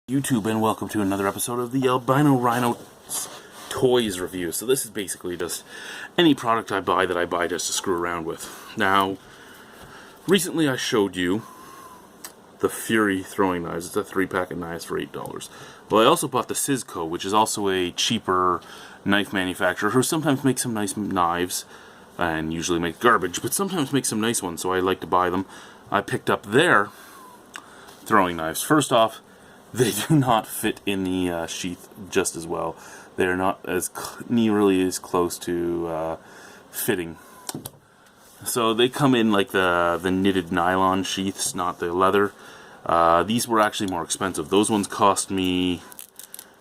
YouTube, and welcome to another episode of the Albino Rhino Toys review. So this is basically just any product I buy that I buy just to screw around with. Now, recently I showed you the Fury throwing knives. It's a 3-pack of knives for $8. Well, I also bought the SZCO, which is also a cheaper knife manufacturer who sometimes makes some nice knives and usually makes garbage, but sometimes makes some nice ones, so I like to buy them. I picked up their throwing knives. First off, they do not fit in the sheath just as well. They're not as nearly as close to fitting. So they come in like the knitted nylon sheaths, not the leather. These were actually more expensive. Those ones cost me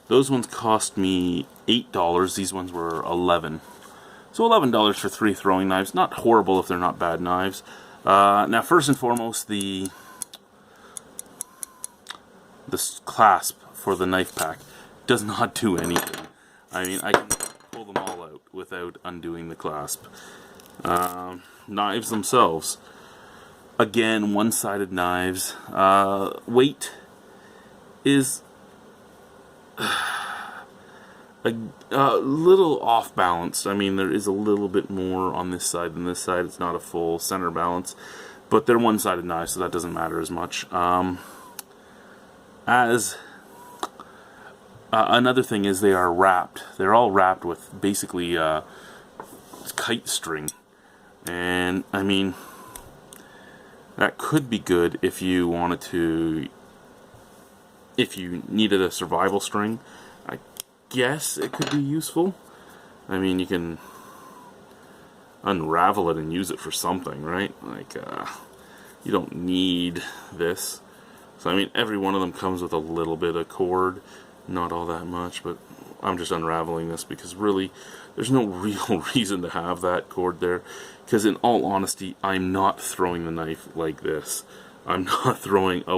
$8. These ones were $11. So $11 for 3 throwing knives. Not horrible if they're not bad knives. Now, first and foremost, the clasp for the knife pack does not do anything. I mean, I can pull them all out without undoing the clasp. Knives themselves, again, one-sided knives. Weight is a little off-balanced. I mean, there is a little bit more on this side than this side. It's not a full center balance, but they're one-sided knives, so that doesn't matter as much. Another thing is they are wrapped. They're all wrapped with basically kite string. And, I mean, that could be good if you wanted to, if you needed a survival string. I guess it could be useful. I mean, you can unravel it and use it for something, right? Like, you don't need this. So, I mean, every one of them comes with a little bit of cord, not all that much, but I'm just unraveling this because really, there's no real reason to have that cord there, because in all honesty, I'm not throwing the knife like this. I'm not throwing a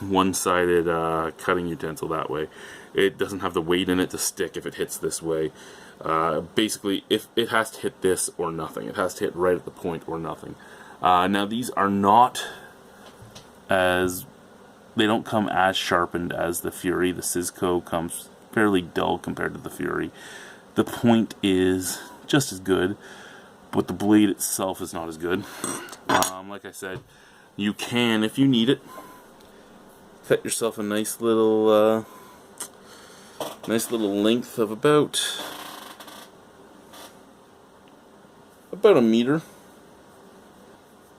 one-sided cutting utensil that way. It doesn't have the weight in it to stick if it hits this way. Basically, if it has to hit this or nothing. It has to hit right at the point or nothing. Now, these are not they don't come as sharpened as the Fury. The SZCO comes fairly dull compared to the Fury. The point is just as good, but the blade itself is not as good. Like I said, you can, if you need it, cut yourself a nice little length of about a meter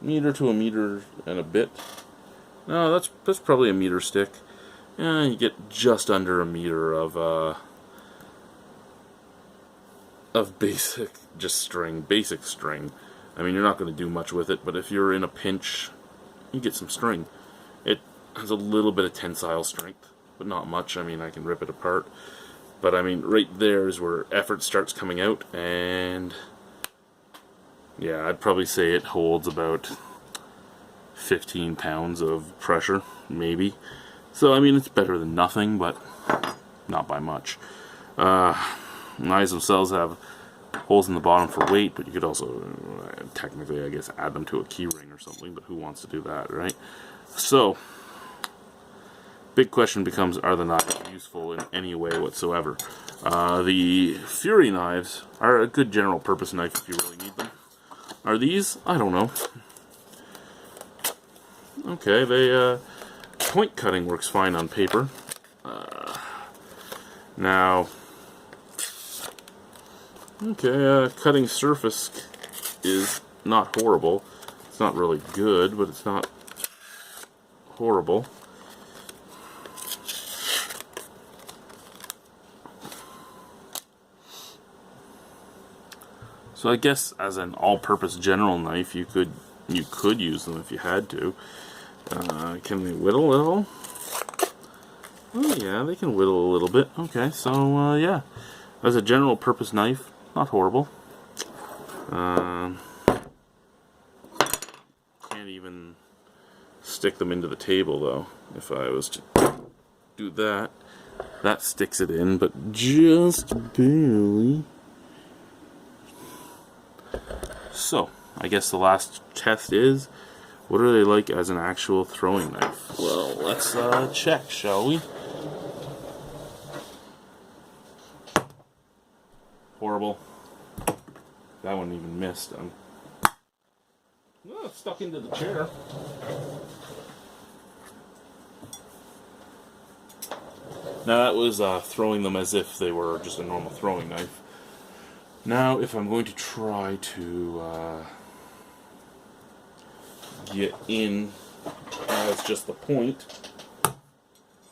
to a meter and a bit. No, that's probably a meter stick. Yeah, you get just under a meter of basic string. I mean, you're not going to do much with it, but if you're in a pinch, you get some string. It has a little bit of tensile strength, but not much. I mean, I can rip it apart. But I mean, right there is where effort starts coming out, and yeah, I'd probably say it holds about 15 pounds of pressure, maybe. So, I mean, it's better than nothing, but not by much. Knives themselves have holes in the bottom for weight, but you could also, technically, I guess, add them to a key ring or something, but who wants to do that, right? So, big question becomes, are the knives useful in any way whatsoever? The Fury knives are a good general purpose knife if you really need them. Are these? I don't know. Okay, point cutting works fine on paper. Now, okay, cutting surface is not horrible. It's not really good, but it's not horrible. So I guess as an all-purpose general knife, you could use them if you had to. Can they whittle at all? Oh yeah, they can whittle a little bit. Okay, so yeah, as a general purpose knife, not horrible. Can't even stick them into the table though. If I was to do that, that sticks it in, but just barely. So, I guess the last test is, What are they like as an actual throwing knife? Well, let's check, shall we? Horrible. That one even missed. Well, it's stuck into the chair. Now that was throwing them as if they were just a normal throwing knife. Now if I'm going to try to get in as just the point,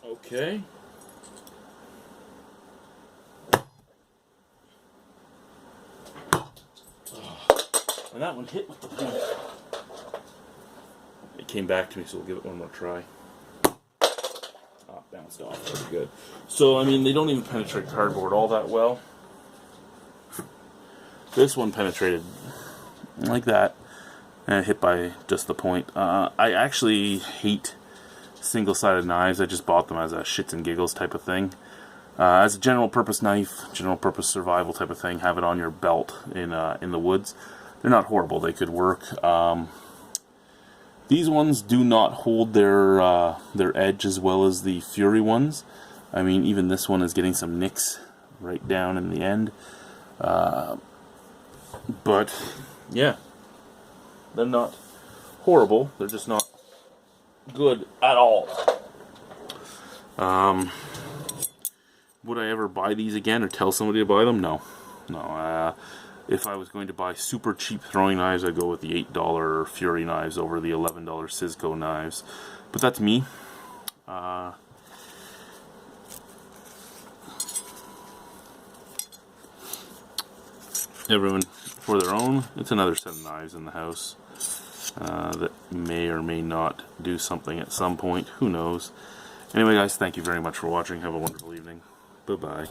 okay. And that one hit with the point. It came back to me, so we'll give it one more try. Bounced off pretty good. So, I mean, they don't even penetrate cardboard all that well. This one penetrated like that, and hit by just the point. I actually hate single-sided knives. I just bought them as a shits and giggles type of thing. As a general-purpose knife, general-purpose survival type of thing, have it on your belt in the woods. They're not horrible. They could work. These ones do not hold their edge as well as the Fury ones. I mean, even this one is getting some nicks right down in the end. But, yeah. They're not horrible. They're just not good at all. Would I ever buy these again or tell somebody to buy them? No. No. If I was going to buy super cheap throwing knives, I'd go with the $8 Fury knives over the $11 SZCO knives. But that's me. Everyone for their own. It's another set of knives in the house that may or may not do something at some point. Who knows? Anyway, guys, thank you very much for watching. Have a wonderful evening. Bye-bye.